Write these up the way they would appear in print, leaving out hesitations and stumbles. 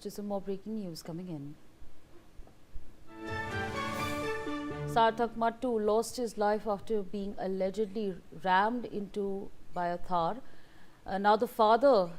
To some more breaking news coming in. Sarthak Mattu lost his life after being allegedly rammed into by a Thar. Now the father,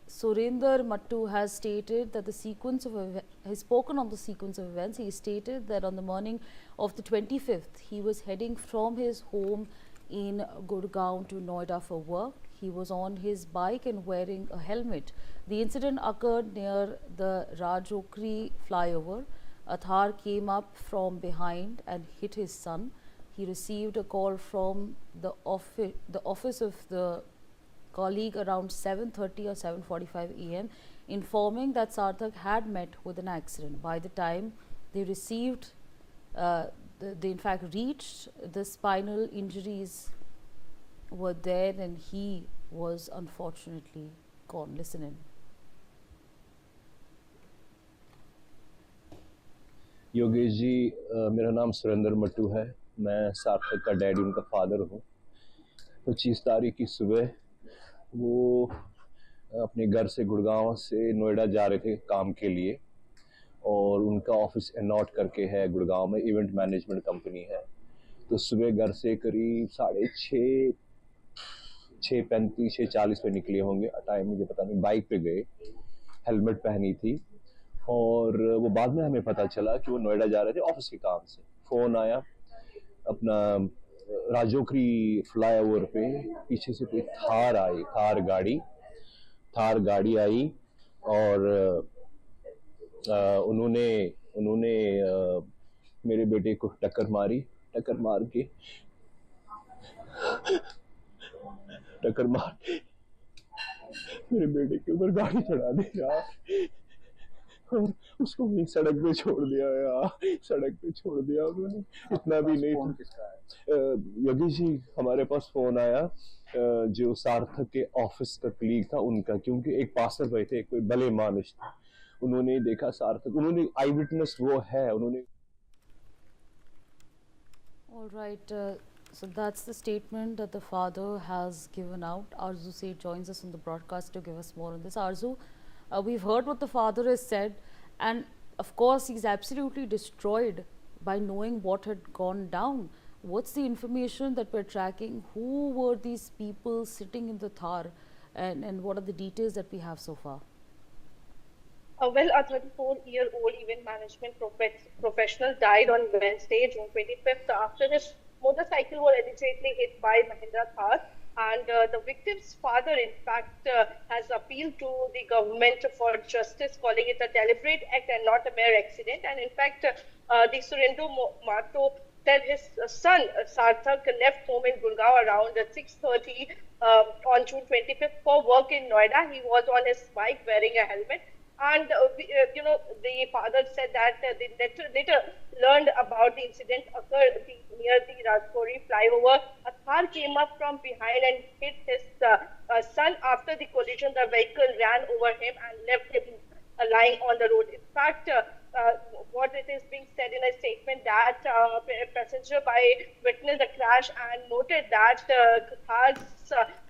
Surinder Mattu, has stated that the sequence of has spoken on the sequence of events. He stated that on the morning of the 25th, he was heading from his home in Gurgaon to Noida for work. He was on his bike and wearing a helmet. The incident occurred near the Rajokri flyover. A Thar came up from behind and hit his son. He received a call from the office of the colleague around 7:30 or 7:45 a.m. informing that Sarthak had met with an accident. By the time they received, they in fact reached, the spinal injuries were there and he was unfortunately gone. Listen in. Yogesh ji, मेरा नाम सुरेंद्र मट्टू है। मैं सार्थक का daddy, उनका father हूँ। 25 तारीख की सुबह वो अपने घर से गुड़गांव से नोएडा जा रहे थे काम के लिए, और उनका ऑफिस एनॉट करके है गुड़गांव में, इवेंट मैनेजमेंट कंपनी है। तो सुबह घर से करीब 6:30, 6:35, 6:40 पे निकले होंगे, टाइम मुझे पता नहीं। बाइक पे गए, हेलमेट पहनी थी, और वो बाद में हमें पता चला कि वो नोएडा जा रहे थे ऑफिस के काम से। फोन आया अपना राजोखरी फ्लाईओवर पे, पीछे से कोई थार गाड़ी आई, और उन्होंने मेरे बेटे को टक्कर मार के मेरे बेटे के ऊपर गाड़ी चढ़ा दिया और उसको वहीं सड़क पे छोड़ दिया उन्होंने। इतना भी नहीं था। योगेश जी, हमारे पास फोन आया जो सार्थक के ऑफिस का कलीग था उनका, क्योंकि एक पास्टर भाई थे, कोई भले मानुष थे, उन्होंने देखा सार्थक, उन्होंने आई विटनेस वो है, उन्होंने। All right. So that's the statement that the father has given out. Arzu Seth joins us on the broadcast to give us more on this. Arzu, we've heard what the father has said, and of course, he's absolutely destroyed by knowing what had gone down. What's the information that we're tracking? Who were these people sitting in the Thar, and what are the details that we have so far? Well, a 34-year-old event management professional died on Wednesday, June 25th, after his motorcycle was allegedly hit by Mahindra Thar. And the victim's father, in fact, has appealed to the government for justice, calling it a deliberate act and not a mere accident. And in fact, the Surendra Mattu said his son, Sarthak, left home in Gurgaon around 6:30 on June 25th for work in Noida. He was on his bike wearing a helmet. And the father said that they later learned about the incident occurred near the Rajkori flyover. A car came up from behind and hit his son. After the collision, the vehicle ran over him and left him lying on the road. In fact, what it is being said in a statement that a passenger witnessed the crash and noted that car's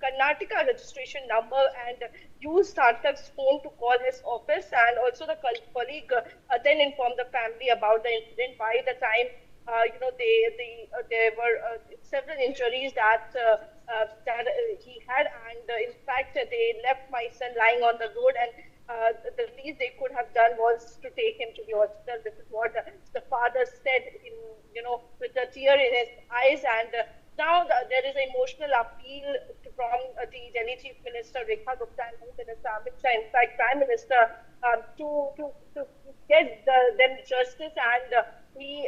Karnataka registration number and used Sarthak's phone to call his office, and also the colleague then informed the family about the incident. By the time there were several injuries that he had, and in fact they left my son lying on the road, and the least they could have done was to take him to the hospital. This is what the father said, with a tear in his eyes. And now there is an emotional appeal from the Delhi Chief Minister Rekha Gupta and Home Minister Amit Shah, in fact Prime Minister, to get them justice. And he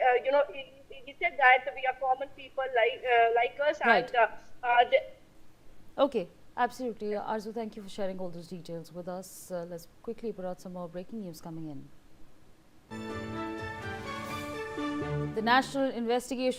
said that we are common people like us. Right. And okay. Absolutely. Arzu, thank you for sharing all those details with us. Let's quickly put out some more breaking news coming in. The National Investigation